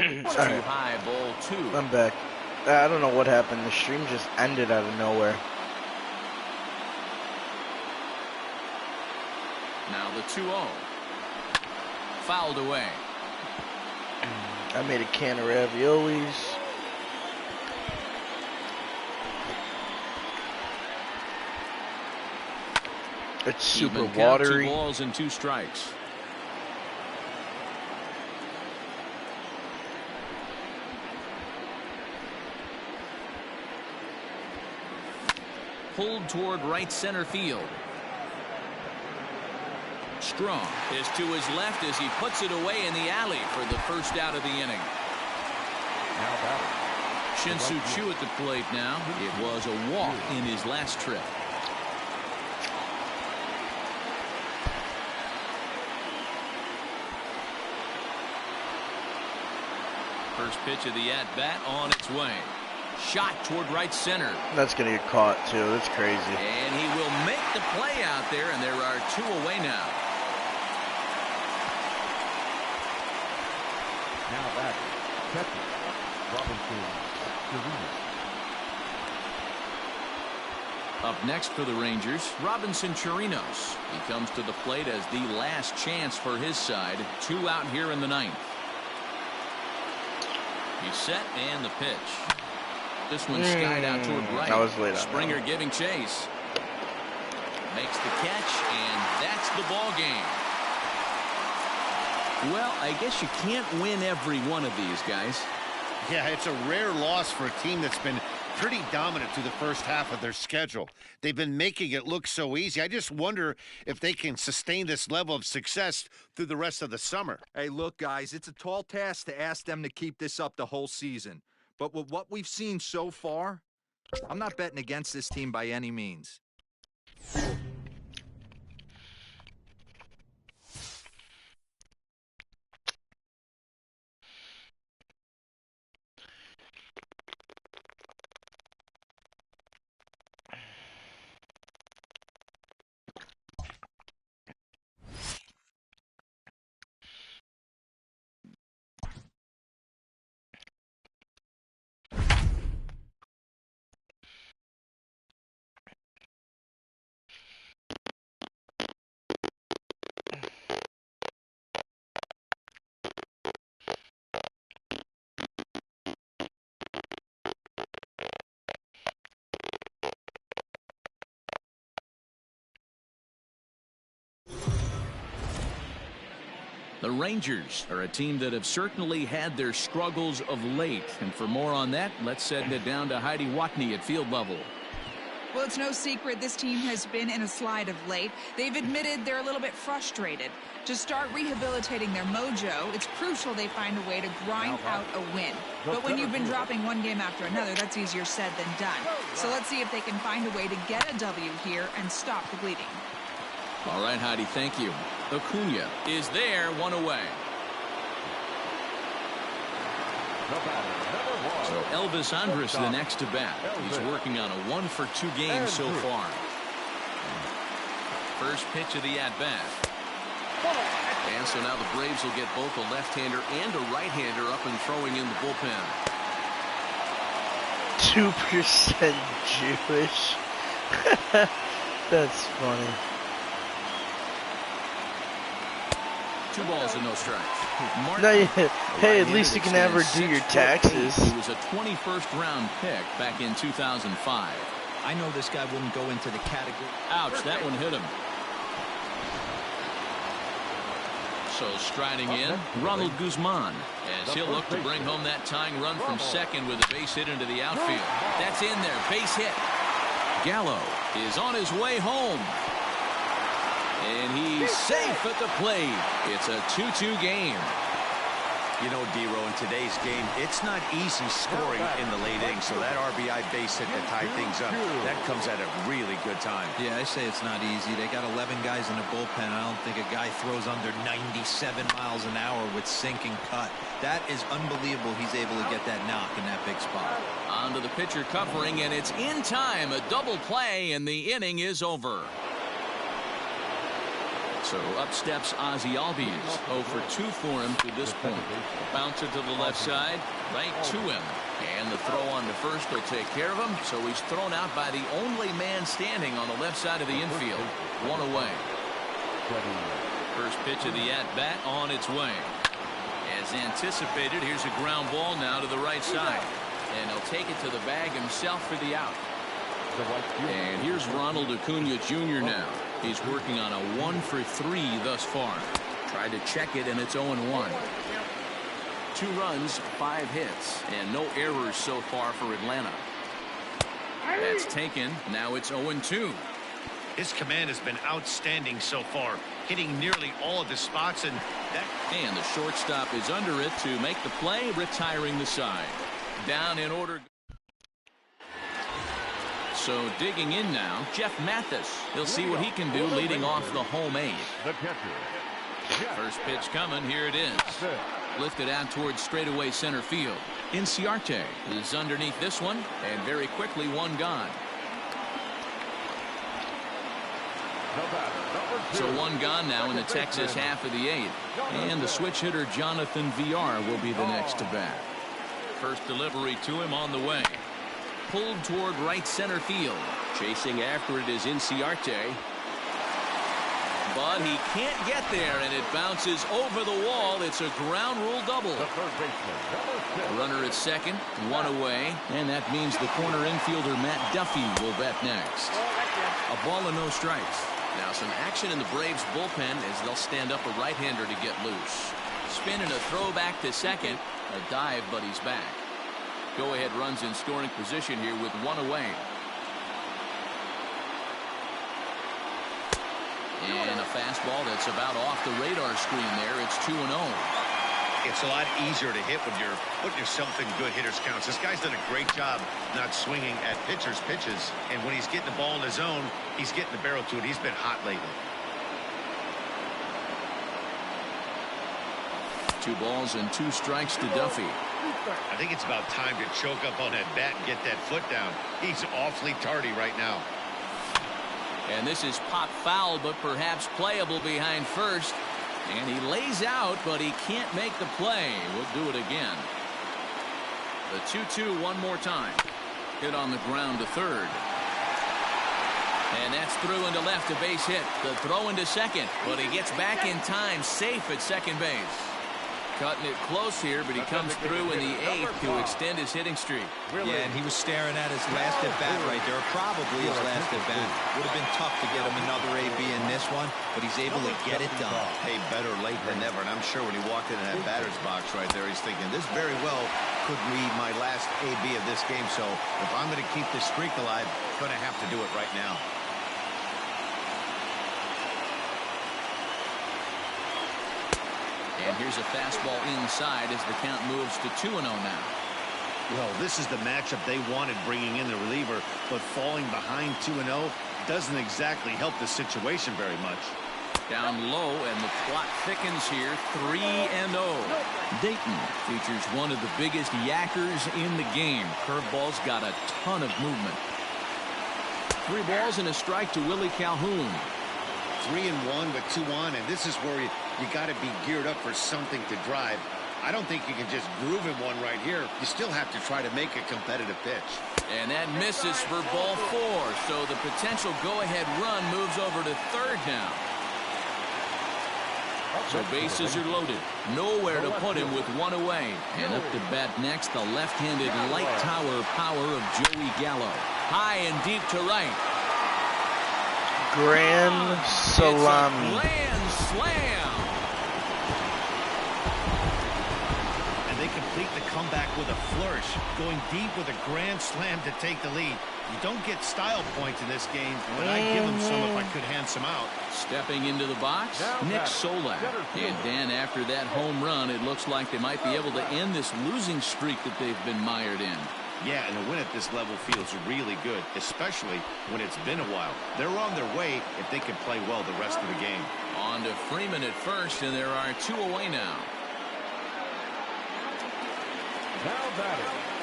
Too high, ball 2. I'm back. I don't know what happened. The stream just ended out of nowhere. Now the 2-0. Fouled away. I made a can of raviolis. It's super watery. 2 balls and 2 strikes. Pulled toward right center field. Strong is to his left as he puts it away in the alley for the first out of the inning. Now batting. Shin-Soo Choo at the plate now. It was a walk in his last trip. First pitch of the at-bat on its way. Shot toward right center. That's going to get caught, too. That's crazy. And he will make the play out there, and there are 2 away now. Now back. Catcher. Up next for the Rangers, Robinson Chirinos. He comes to the plate as the last chance for his side. 2 out here in the 9th. He's set and the pitch. This one skied out toward right. I was late on Springer that. giving chase. Makes the catch, and that's the ball game. Well, I guess you can't win every one of these, guys. Yeah, it's a rare loss for a team that's been pretty dominant through the first half of their schedule. They've been making it look so easy. I just wonder if they can sustain this level of success through the rest of the summer. Hey, look, guys, it's a tall task to ask them to keep this up the whole season. But with what we've seen so far, I'm not betting against this team by any means. The Rangers are a team that have certainly had their struggles of late. And for more on that, let's send it down to Heidi Watney at field level. Well, it's no secret this team has been in a slide of late. They've admitted they're a little bit frustrated. To start rehabilitating their mojo, it's crucial they find a way to grind out a win. But when you've been dropping one game after another, that's easier said than done. So let's see if they can find a way to get a W here and stop the bleeding. All right, Heidi, thank you. Acuna is there, 1 away. So Elvis Andrus the next to bat. He's working on a 1-for-2 game so far. First pitch of the at-bat. And so now the Braves will get both a left-hander and a right-hander up and throwing in the bullpen. 2% Jewish. That's funny. 2 balls and no strikes. No, hey, at least you can never do your taxes. He was a 21st round pick back in 2005. I know this guy wouldn't go into the category. Ouch, that one hit him. So striding in, Ronald Guzman, as he'll look to bring home that tying run from second with a base hit into the outfield. That's in there, base hit. Gallo is on his way home. And he's safe at the plate. It's a 2-2 game. You know, D-Row, in today's game, it's not easy scoring in the late innings, so that RBI base hit to tie things up, that comes at a really good time. Yeah, I say it's not easy. They got 11 guys in the bullpen. I don't think a guy throws under 97 miles an hour with sink and cut. That is unbelievable he's able to get that knock in that big spot. On to the pitcher covering, and it's in time. A double play, and the inning is over. So So up steps Ozzie Albies. 0 for 2 for him to this point. Bouncer to the left side, right to him. And the throw on to first will take care of him. So he's thrown out by the only man standing on the left side of the infield. 1 away. First pitch of the at-bat on its way. As anticipated, here's a ground ball now to the right side. And he'll take it to the bag himself for the out. And here's Ronald Acuna Jr. now. He's working on a 1 for 3 thus far. Tried to check it, and it's 0-1. 2 runs, 5 hits, and no errors so far for Atlanta. That's taken. Now it's 0-2. His command has been outstanding so far, hitting nearly all of the spots, and the shortstop is under it to make the play, retiring the side. Down in order. So digging in now, Jeff Mathis. He'll see what he can do leading off the home 8. First pitch coming. Here it is. Lifted out towards straightaway center field. Inciarte is underneath this one, and very quickly 1 gone. So 1 gone now in the Texas half of the 8th. And the switch hitter Jonathan Villar will be the next to bat. First delivery to him on the way. Pulled toward right center field. Chasing after it is Inciarte. But he can't get there, and it bounces over the wall. It's a ground rule double. Runner at second, 1 away, and that means the corner infielder Matt Duffy will bat next. A ball and no strikes. Now some action in the Braves bullpen as they'll stand up a right-hander to get loose. Spin and a throw back to second. A dive, but he's back. Go-ahead runs in scoring position here with 1 away. And a fastball that's about off the radar screen there. It's 2-0. it's a lot easier to hit when you're putting yourself in good hitters counts. This guy's done a great job not swinging at pitchers' pitches, and when he's getting the ball in his zone, he's getting the barrel to it. He's been hot lately. 2 balls and 2 strikes to Duffy. I think it's about time to choke up on that bat and get that foot down. He's awfully tardy right now. And this is pop foul, but perhaps playable behind first. And he lays out, but he can't make the play. We'll do it again. The 2-2 one more time. Hit on the ground to third. And that's through into left, a base hit. The throw into second, but he gets back in time, safe at second base. Cutting it close here, but he comes through in the 8th to extend his hitting streak. Yeah, and he was staring at his last at-bat right there, probably his last at-bat. Would have been tough to get him another AB in this one, but he's able to get it done. Hey, better late than never, and I'm sure when he walked into that batter's box right there, he's thinking, this very well could be my last AB of this game, so if I'm going to keep this streak alive, I'm going to have to do it right now. And here's a fastball inside as the count moves to 2-0 now. Well, this is the matchup they wanted, bringing in the reliever, but falling behind 2-0 doesn't exactly help the situation very much. Down low, and the clock thickens here. 3-0. Dayton features one of the biggest yackers in the game. Curveball's got a ton of movement. 3 balls and a strike to Willie Calhoun. 3-1 with 2 on, and this is where you got to be geared up for something to drive. I don't think you can just groove in one right here. You still have to try to make a competitive pitch. And that misses for ball 4, so the potential go-ahead run moves over to third now. So bases are loaded. Nowhere to put him with 1 away. And up to bat next, the left-handed light tower power of Joey Gallo. High and deep to right. Grand salami. It's a grand slam. And they complete the comeback with a flourish, going deep with a grand slam to take the lead. You don't get style points in this game, but I'd give them some if I could hand some out. Stepping into the box, Nick Solak. And Dan, after that home run, it looks like they might be able to end this losing streak that they've been mired in. Yeah, and a win at this level feels really good, especially when it's been a while. They're on their way if they can play well the rest of the game. On to Freeman at first, and there are 2 away now.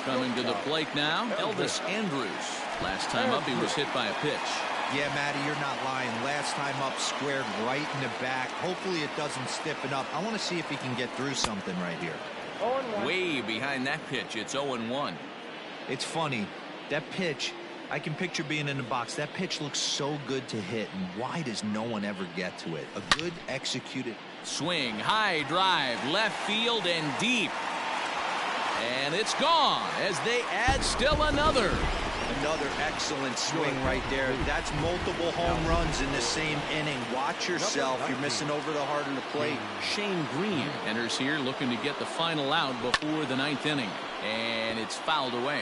Coming to the plate now, Elvis Andrus. Last time up, he was hit by a pitch. Yeah, Matty, you're not lying. Last time up, squared right in the back. Hopefully it doesn't stiffen up. I want to see if he can get through something right here. Way behind that pitch. It's 0-1. It's funny. That pitch, I can picture being in the box. That pitch looks so good to hit, and why does no one ever get to it? A good executed Swing, high drive, left field and deep. And it's gone as they add still another. Another excellent swing right there. That's multiple home runs in the same inning. Watch yourself. You're missing over the heart of the plate. Shane Green enters here looking to get the final out before the 9th inning. And it's fouled away.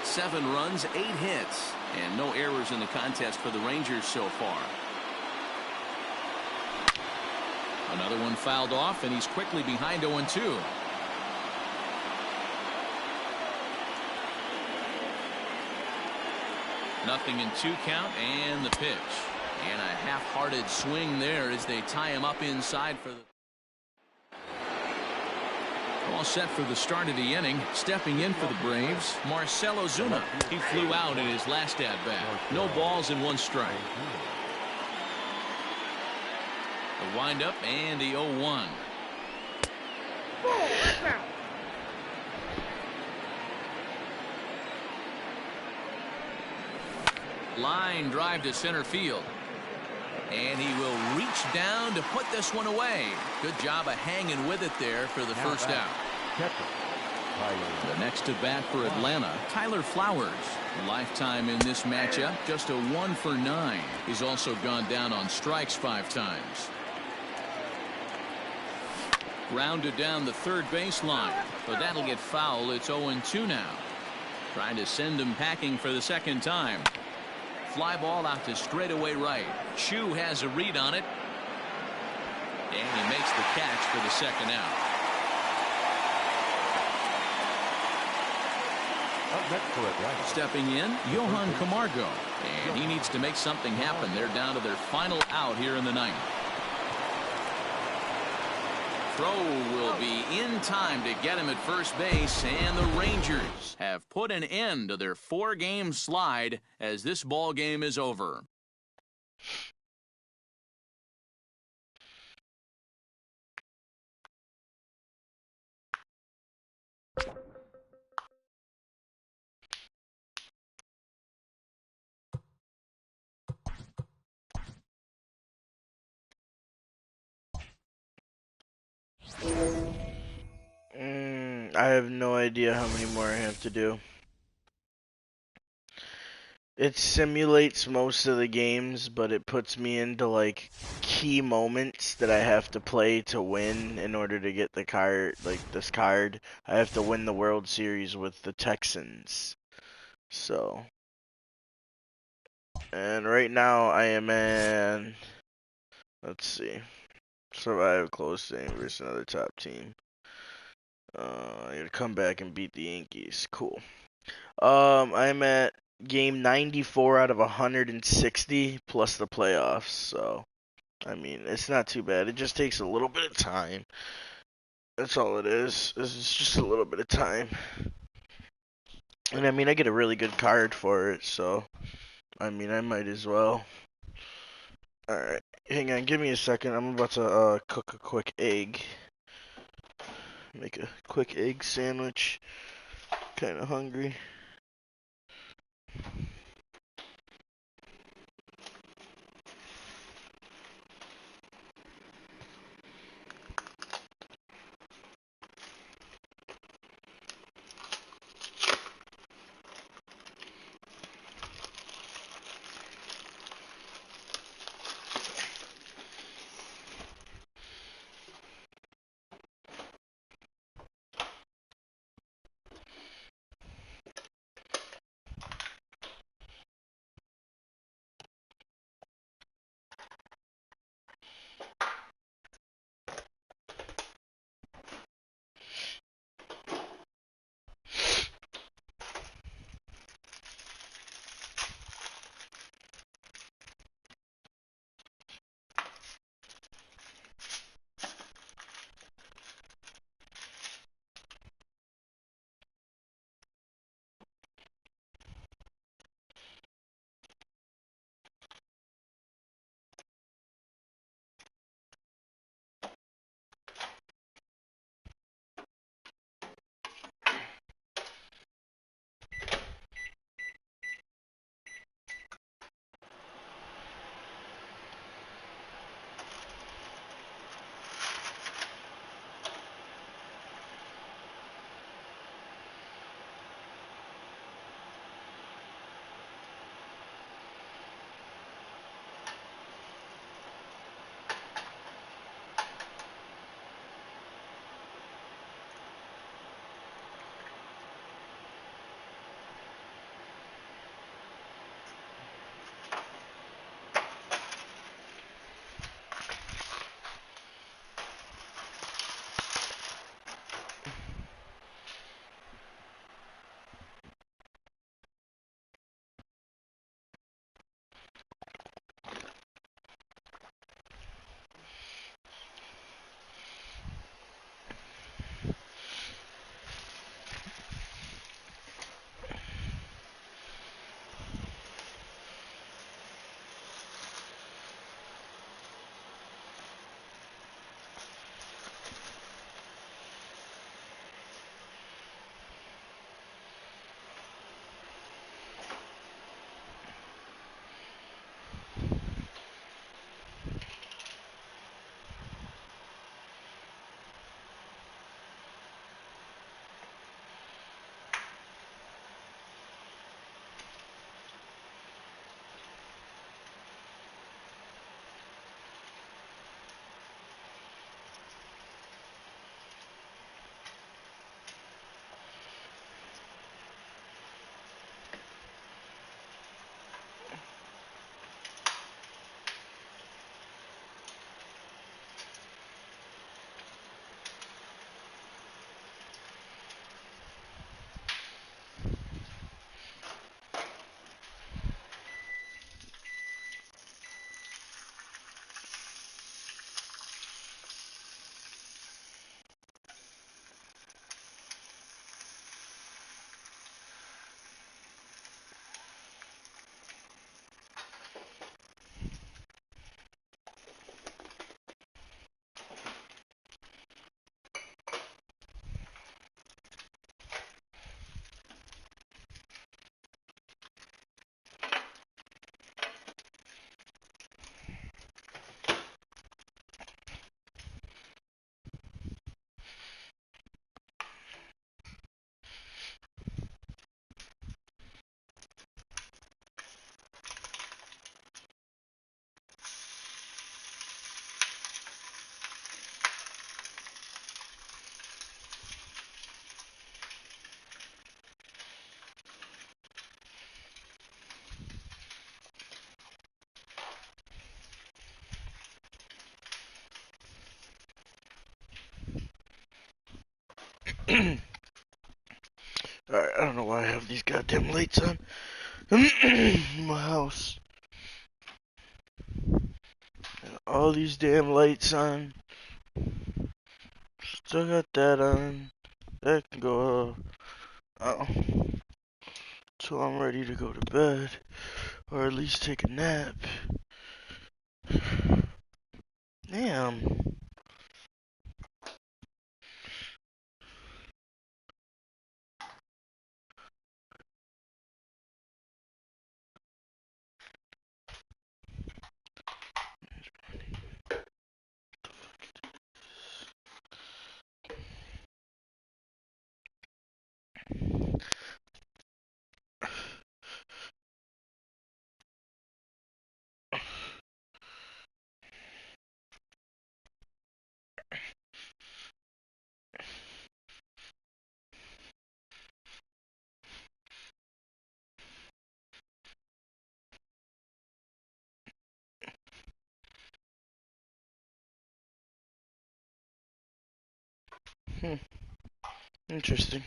7 runs, 8 hits, and no errors in the contest for the Rangers so far. Another one fouled off, and he's quickly behind 0-2. Nothing in 2 count, and the pitch. And a half-hearted swing there as they tie him up inside for the... All set for the start of the inning. Stepping in for the Braves, Marcell Ozuna. He flew out in his last at-bat. No balls and 1 strike. The windup and the 0-1. Line drive to center field. And he will reach down to put this one away. Good job of hanging with it there for the first out. The next to bat for Atlanta, Tyler Flowers. Lifetime in this matchup, just a 1 for 9. He's also gone down on strikes 5 times. Grounded down the third baseline, but that'll get foul. It's 0-2 now. Trying to send him packing for the second time. Fly ball out to straightaway right. Chu has a read on it. And he makes the catch for the second out. Stepping in, Johan Camargo. And he needs to make something happen. They're down to their final out here in the 9th. Throw will be in time to get him at first base, and the Rangers have put an end to their 4-game slide as this ball game is over. I have no idea how many more I have to do. It simulates most of the games, but it puts me into like key moments that I have to play to win in order to get the card, like this card. I have to win the World Series with the Texans. So, and right now I am in, let's see, survive close game versus another top team. I gotta come back and beat the Yankees. Cool. I'm at game 94 out of 160 plus the playoffs. So, I mean, it's not too bad. It just takes a little bit of time. That's all it is. It's just a little bit of time. And I mean, I get a really good card for it. So, I mean, I might as well. Alright. Hang on. Give me a second. I'm about to cook a quick egg. Make a quick egg sandwich. Kind of hungry. Alright, I don't know why I have these goddamn lights on in my house. All these damn lights on. Still got that on. That can go till I'm ready to go to bed. Or at least take a nap. Damn. Interesting.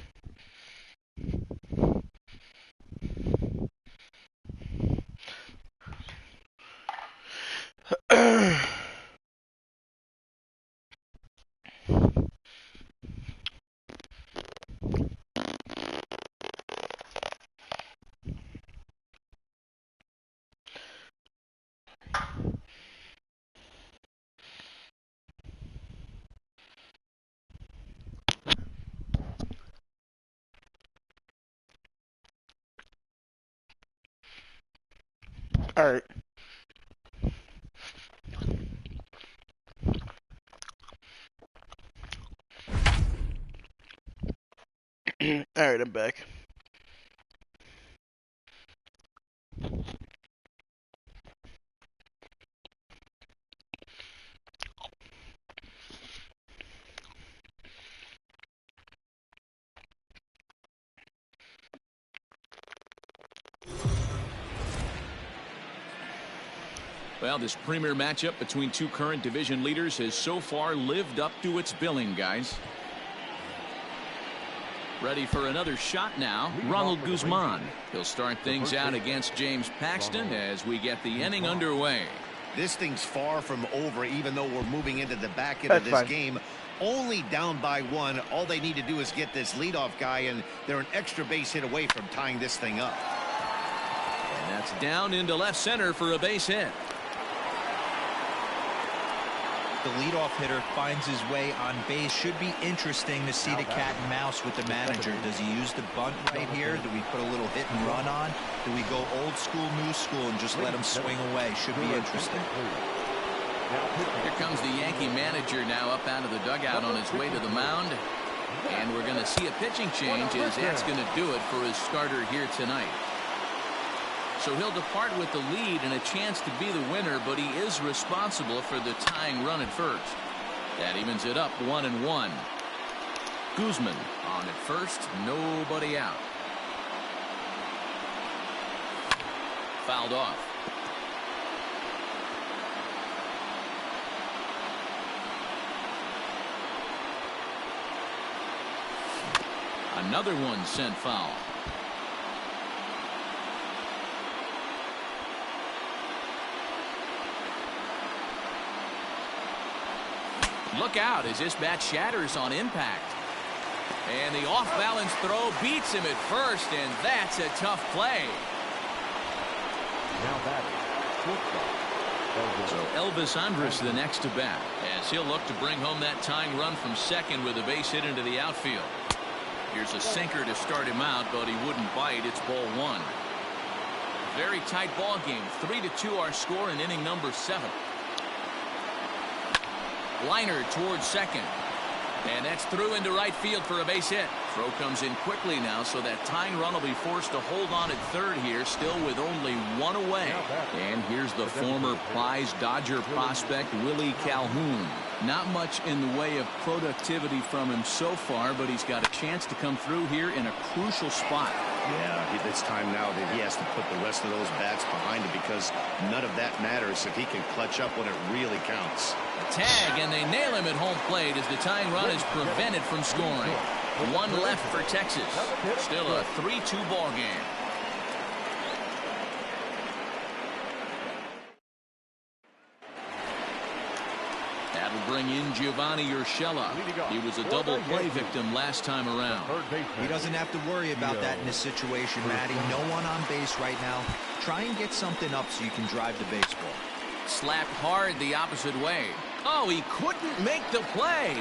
Alright. Alright, I'm back. Well, this premier matchup between two current division leaders has so far lived up to its billing, guys. Ready for another shot now, Ronald Guzman. He'll start things out against James Paxton as we get the inning underway. This thing's far from over, even though we're moving into the back end of this game. Only down by one. All they need to do is get this leadoff guy, and they're an extra base hit away from tying this thing up. And that's down into left center for a base hit. The leadoff hitter finds his way on base. Should be interesting to see the cat and mouse with the manager. Does he use the bunt right here? Do we put a little hit and run on? Do we go old school, new school, and just let him swing away? Should be interesting. Here comes the Yankee manager now up out of the dugout on his way to the mound. And we're going to see a pitching change as that's going to do it for his starter here tonight. So he'll depart with the lead and a chance to be the winner, but he is responsible for the tying run at first. That evens it up 1-1. Guzman on at first, nobody out. Fouled off. Another one sent foul. Look out as this bat shatters on impact. And the off-balance throw beats him at first, and that's a tough play. Now batting, shortstop. So Elvis Andrus the next to bat, as he'll look to bring home that tying run from second with a base hit into the outfield. Here's a sinker to start him out, but he wouldn't bite. It's ball one. Very tight ball game. 3-2 our score in inning number 7. Liner towards second. And that's through into right field for a base hit. Throw comes in quickly now, so that tying run will be forced to hold on at third here, still with only one away. And here's the former prize Dodger prospect, Willie Calhoun. Not much in the way of productivity from him so far, but he's got a chance to come through here in a crucial spot. Yeah, it's time now that he has to put the rest of those bats behind him, because none of that matters if he can clutch up when it really counts. A tag, and they nail him at home plate as the tying run is prevented from scoring. One left for Texas. Still a 3-2 ball game. That'll bring in Giovanni Urshela. He was a double play victim last time around. He doesn't have to worry about that in this situation, Matty. No one on base right now. Try and get something up so you can drive the baseball. Slapped hard the opposite way. Oh, he couldn't make the play.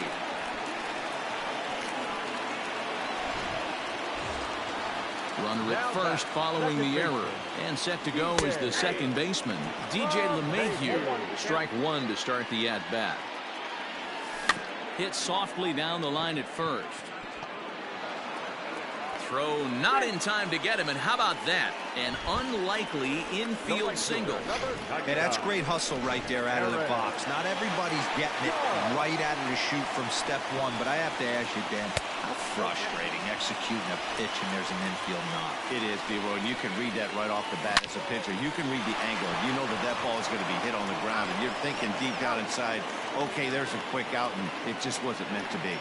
Runner at first following the error. And set to go is the second baseman, DJ LeMahieu. Strike one to start the at-bat. Hit softly down the line at first. Throw not in time to get him, and how about that? An unlikely infield single. Hey, that's great hustle right there out of the box. Not everybody's getting it right out of the chute from step one, but I have to ask you, Dan, how frustrating executing a pitch and there's an infield knock. It is, D-Roy, and you can read that right off the bat as a pitcher. You can read the angle. You know that that ball is going to be hit on the ground, and you're thinking deep down inside, okay, there's a quick out, and it just wasn't meant to be.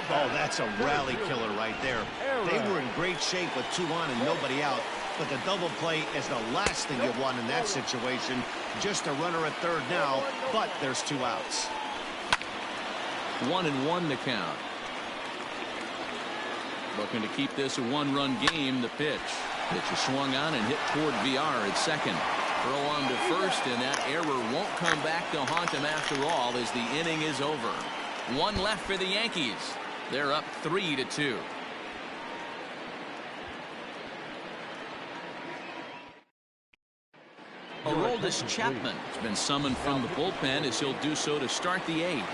Oh, that's a rally killer right there. They were in great shape with 2 on and nobody out, but the double play is the last thing you want in that situation. Just a runner at third now, but there's 2 outs. 1-1 to count. Looking to keep this a 1-run game. The pitch. Pitch is swung on and hit toward VR at second. Throw on to first, and that error won't come back to haunt him after all as the inning is over. 1 left for the Yankees. They're up 3-2. Aroldis Chapman has been summoned from the bullpen as he'll do so to start the 8th.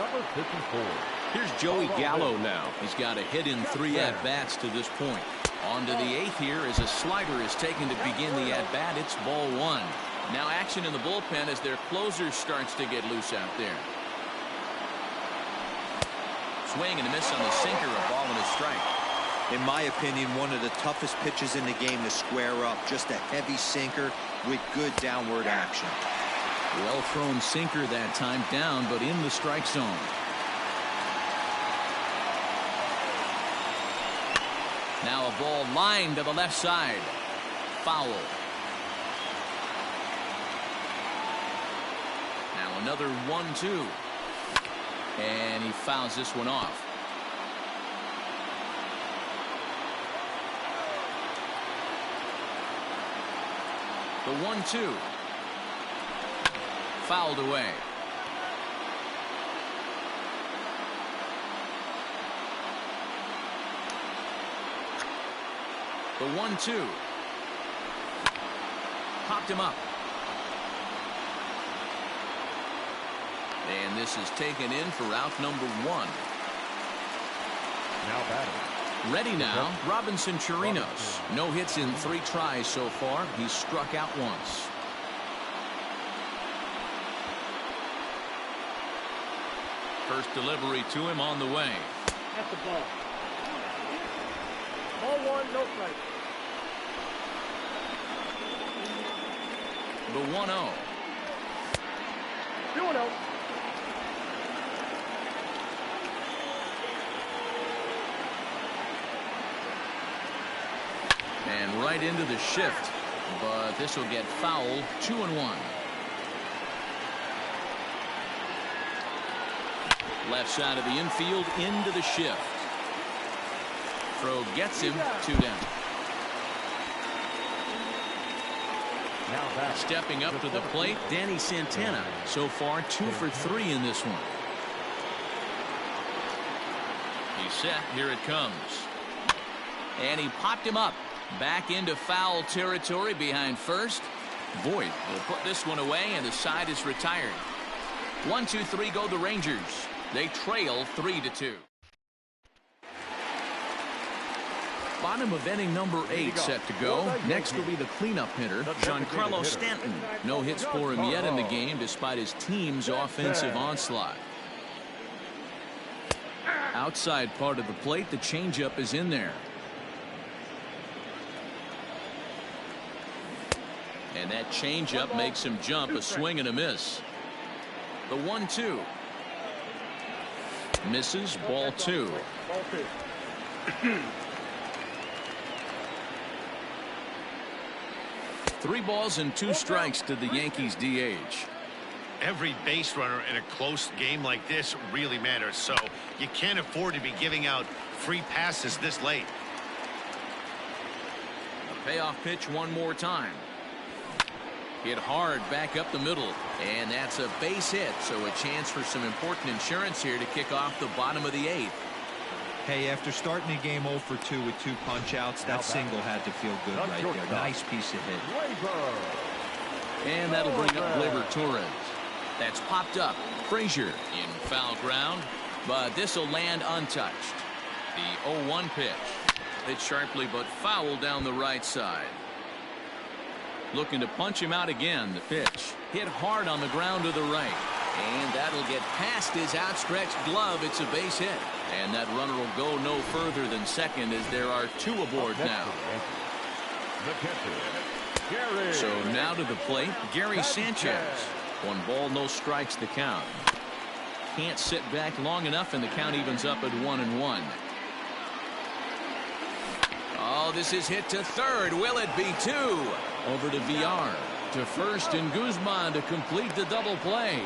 Here's Joey Gallo now. He's got a hit in 3 at-bats to this point. On to the 8th here as a slider is taken to begin the at-bat. It's ball 1. Now action in the bullpen as their closer starts to get loose out there. Swing and a miss on the sinker, a ball and a strike. In my opinion, one of the toughest pitches in the game to square up. Just a heavy sinker with good downward action. Well thrown sinker that time, down but in the strike zone. Now a ball lined to the left side. Foul. Now another 1-2. And he fouls this one off. The 1-2. Fouled away. The 1-2. Popped him up. And this is taken in for out number 1. Now batting. Ready now, Robinson Chirinos. No hits in 3 tries so far. He's struck out once. First delivery to him on the way. That's the ball. Ball 1, no strike. The 1-0. 2-0. And right into the shift, but this will get fouled. 2-1. Left side of the infield into the shift. Throw gets him. 2 down. Stepping up to the plate, Danny Santana. So far 2 for 3 in this one. He's set. Here it comes. And he popped him up. Back into foul territory behind first. Voit will put this one away, and the side is retired. 1-2-3 go the Rangers. They trail 3-2. Bottom of inning number 8 set to go. Next will be the cleanup hitter, Giancarlo Stanton. No hits for him yet in the game despite his team's offensive onslaught. Outside part of the plate, the changeup is in there. And that changeup makes him jump. A swing and a miss. The 1-2. Misses, ball 2. Ball 2. 3 balls and 2 strikes to the Yankees DH. Every base runner in a close game like this really matters, so you can't afford to be giving out free passes this late. A payoff pitch one more time. Hit hard back up the middle, and that's a base hit, so a chance for some important insurance here to kick off the bottom of the 8th. Hey, after starting the game 0 for 2 with 2 punch-outs, that single had to feel good right there. Nice piece of hit. And that'll bring up Gleyber Torres. That's popped up. Frazier in foul ground, but this will land untouched. The 0-1 pitch. Hit sharply but foul down the right side. Looking to punch him out again. The pitch hit hard on the ground to the right, and that'll get past his outstretched glove. It's a base hit, and that runner will go no further than second as there are 2 aboard now. So now to the plate, Gary Sanchez. 1 ball, no strikes the count. Can't sit back long enough, and the count evens up at 1-1. Oh, this is hit to third. Will it be 2? Over to VR. To first, and Guzman to complete the double play.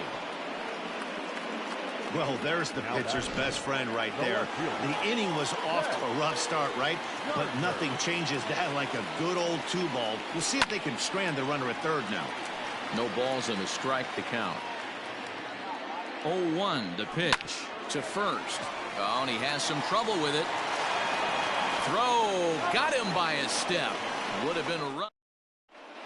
Well, there's the pitcher's best friend right there. The inning was off to a rough start, right? But nothing changes that like a good old 2-ball. We'll see if they can strand the runner at third now. No balls and a strike to count. 0-1 the pitch to first. Oh, and he has some trouble with it. Throw got him by a step. Would have been a run.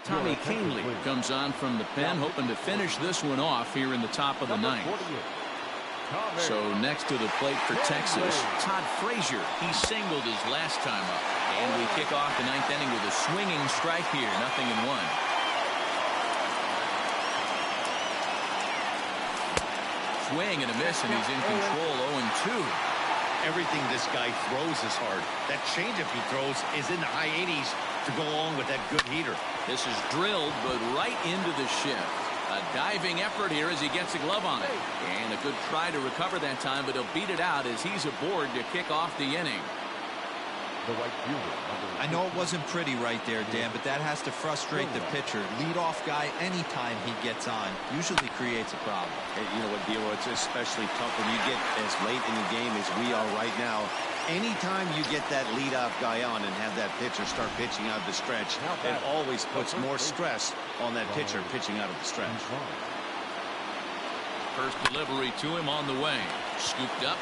Tommy Kahnle comes on from the pen, hoping to finish this one off here in the top of the 9th. So next to the plate for Texas, Todd Frazier. He singled his last time up, and we kick off the 9th inning with a swinging strike here. 0-1. Swing and a miss, and he's in control. 0-2. Everything this guy throws is hard. That changeup he throws is in the high 80s to go along with that good heater. This is drilled, but right into the shift. A diving effort here as he gets a glove on it. And a good try to recover that time, but he'll beat it out as he's aboard to kick off the inning. I know it wasn't pretty right there, Dan, but that has to frustrate the pitcher. Leadoff guy, anytime he gets on, usually creates a problem. Hey, you know what, Dilo, it's especially tough when you get as late in the game as we are right now. Anytime you get that leadoff guy on and have that pitcher start pitching out of the stretch, it always puts more stress on that pitcher pitching out of the stretch. First delivery to him on the way. Scooped up.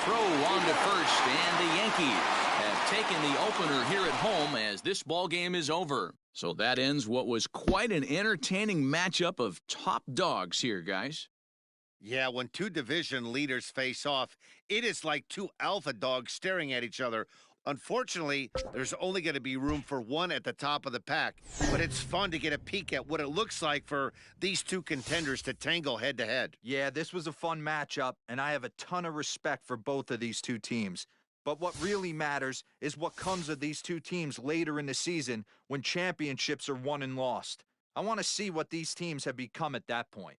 Throw on to first, and the Yankees have taken the opener here at home as this ball game is over. So that ends what was quite an entertaining matchup of top dogs here, guys. Yeah, when 2 division leaders face off, it is like 2 alpha dogs staring at each other. Unfortunately, there's only going to be room for 1 at the top of the pack, but it's fun to get a peek at what it looks like for these 2 contenders to tangle head-to-head. Yeah, this was a fun matchup, and I have a ton of respect for both of these 2 teams. But what really matters is what comes of these 2 teams later in the season when championships are won and lost. I want to see what these teams have become at that point.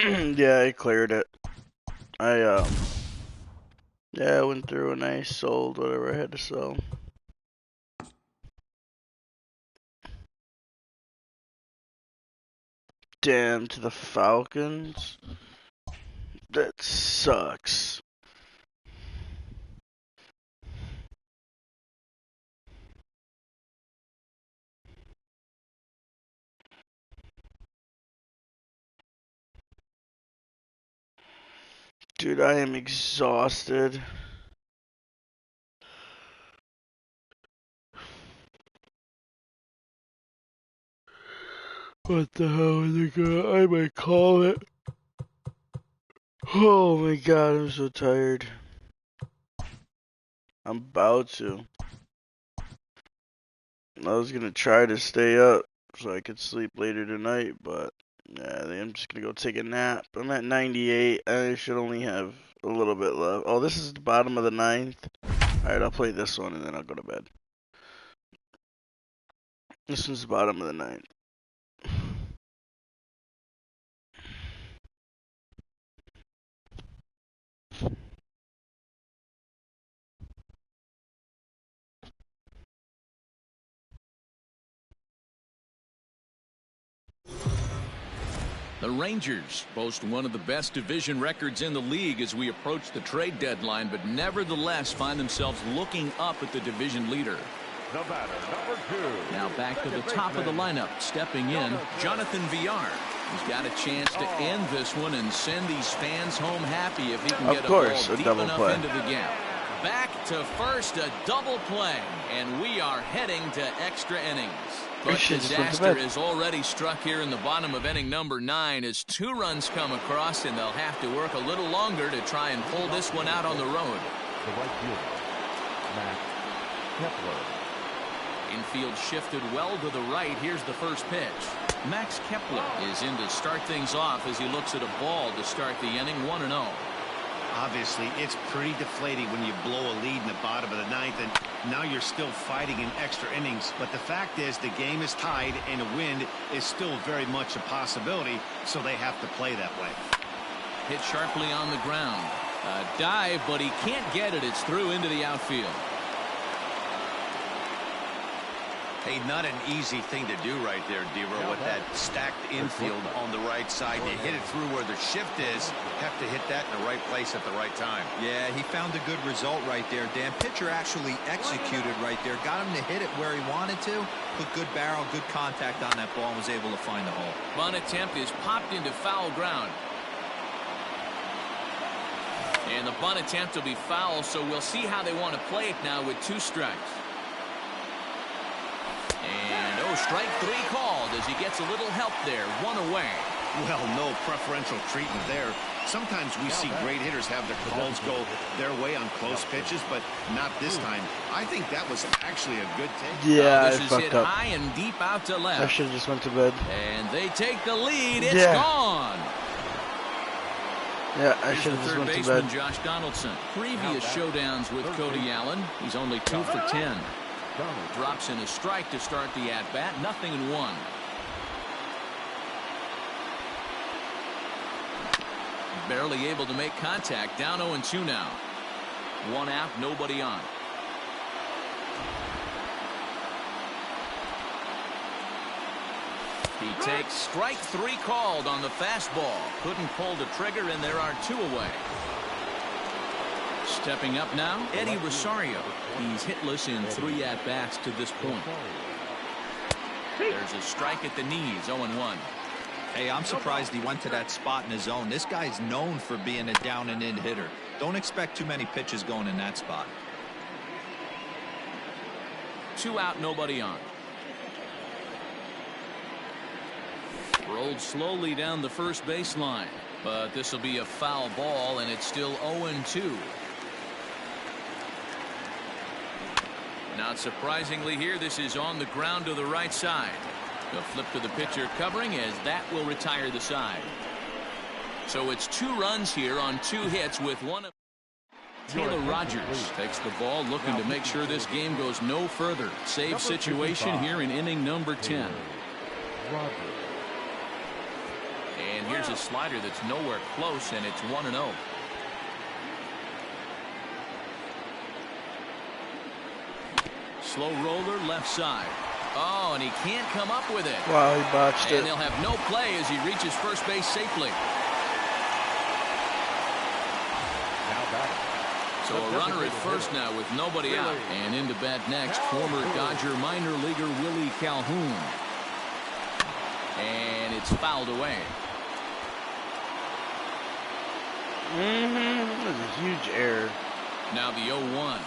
Yeah, I cleared it. I went through and I sold whatever I had to sell. Damn, to the Falcons. That sucks. Dude, I am exhausted. What the hell is it gonna? I might call it. Oh my god, I'm so tired. I'm about to. I was gonna try to stay up so I could sleep later tonight, but yeah, I think I'm just gonna go take a nap. I'm at 98. I should only have a little bit left. Oh, this is the bottom of the 9th. Alright, I'll play this one and then I'll go to bed. This one's the bottom of the 9th. The Rangers boast one of the best division records in the league as we approach the trade deadline, but nevertheless find themselves looking up at the division leader. The batter, number 2. Now back to the top of the lineup, stepping in, Jonathan Villar. He's got a chance to end this one and send these fans home happy if he can get a ball deep enough into the gap. Back to first, a double play, and we are heading to extra innings. But disaster is already struck here in the bottom of inning number 9 as 2 runs come across, and they'll have to work a little longer to try and pull this one out on the road. The right fielder, Max Kepler. Infield shifted well to the right. Here's the first pitch. Max Kepler is in to start things off as he looks at a ball to start the inning, 1-0. Obviously, it's pretty deflating when you blow a lead in the bottom of the 9th, and now you're still fighting in extra innings. But the fact is, the game is tied, and a win is still very much a possibility, so they have to play that way. Hit sharply on the ground. A dive, but he can't get it. It's through into the outfield. Hey, not an easy thing to do right there, Dero, with that stacked infield on the right side. You hit it through where the shift is. Have to hit that in the right place at the right time. Yeah, he found a good result right there, Dan. Pitcher actually executed right there. Got him to hit it where he wanted to. Put good barrel, good contact on that ball, and was able to find the hole. Bunt attempt is popped into foul ground. And the bunt attempt will be foul, so we'll see how they want to play it now with 2 strikes. And, strike 3 called as he gets a little help there. 1 away. Well, no preferential treatment there. Sometimes we see great hitters have their calls go their way on close pitches, but not this time. I think that was actually a good take. Yeah, this I is fucked hit up. high and deep out to left. I should have just went to bed. And they take the lead. It's gone. Yeah, I should have just went to bed. Third baseman Josh Donaldson. Previous showdowns with Cody Allen, he's only 2 for 10. Drops in a strike to start the at-bat. 0-1. Barely able to make contact. Down 0-2 now. 1 out, nobody on. He takes strike 3 called on the fastball. Couldn't pull the trigger, and there are 2 away. Stepping up now, Eddie Rosario. He's hitless in 3 at-bats to this point. There's a strike at the knees, 0-1. Hey, I'm surprised he went to that spot in his zone. This guy's known for being a down-and-in hitter. Don't expect too many pitches going in that spot. 2 out, nobody on. Rolled slowly down the first baseline, but this will be a foul ball, and it's still 0-2. Not surprisingly here, this is on the ground to the right side. The flip to the pitcher covering as that will retire the side. So it's 2 runs here on 2 hits with 1. Taylor Rogers takes the ball, looking to make sure this game goes no further. Save situation here in inning number 10. And here's a slider that's nowhere close, and it's 1-0. Slow roller left side. Oh, and he can't come up with it. Wow, he botched it. And they'll have no play as he reaches first base safely. So a runner at first now with nobody out. And into bat next, former Dodger minor leaguer Willie Calhoun. And it's fouled away. That was a huge error. Now the 0-1.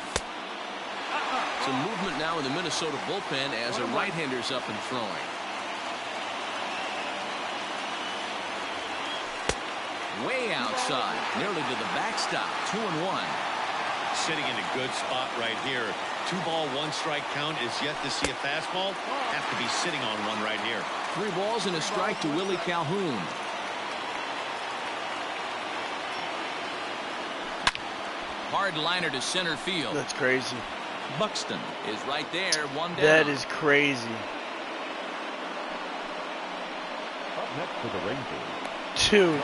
Some movement now in the Minnesota bullpen as a right-hander's up and throwing. Way outside, nearly to the backstop. 2-1. Sitting in a good spot right here. 2-ball, 1-strike count is yet to see a fastball. Have to be sitting on one right here. 3 balls and a strike to Willie Calhoun. Hard liner to center field. That's crazy. Buxton is right there, 1 down. That is crazy. Up next for the Rangers. Dude,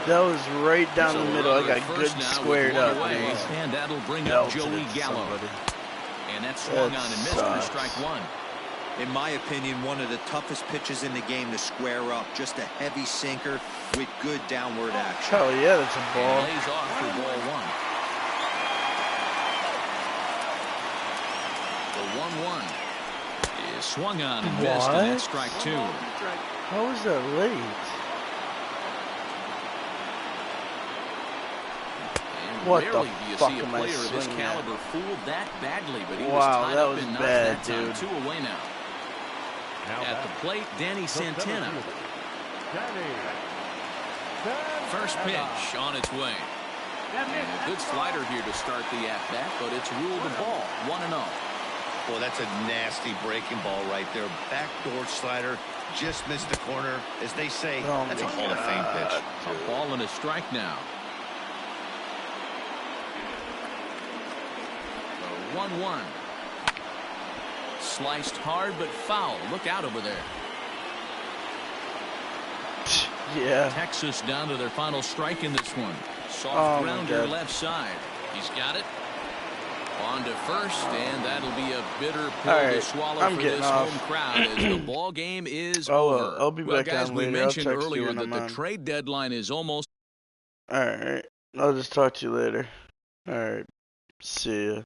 that was right down the middle. I got good squared up. And that'll bring up Joey Gallo. And that's swung on and missed for strike 1. In my opinion, one of the toughest pitches in the game to square up. Just a heavy sinker with good downward action. Oh yeah, that's a ball. And lays off for ball 1. The 1-1 is swung on and missed, and that's strike 2. How was that late? What the fuck am I swinging this caliber at? fooled that badly, but he was Wow, tied that up was and bad, that time. dude. 2 away now. At the plate, Danny Santana. First pitch on its way. And a good slider here to start the at-bat, but it's ruled a ball. 1-0. Boy, that's a nasty breaking ball right there. Backdoor slider. Just missed the corner. As they say, that's a Hall of Fame pitch. A ball and a strike now. 1-1. Sliced hard but foul. Look out over there. Yeah. Texas down to their final strike in this one. Soft grounder left side. He's got it. On to first, and that'll be a bitter pill to swallow for this home crowd as the ball game is over. I'll be back guys, on we later. mentioned I'll text you earlier when that I'm the on. trade deadline is almost. Alright. I'll just talk to you later. Alright. See ya.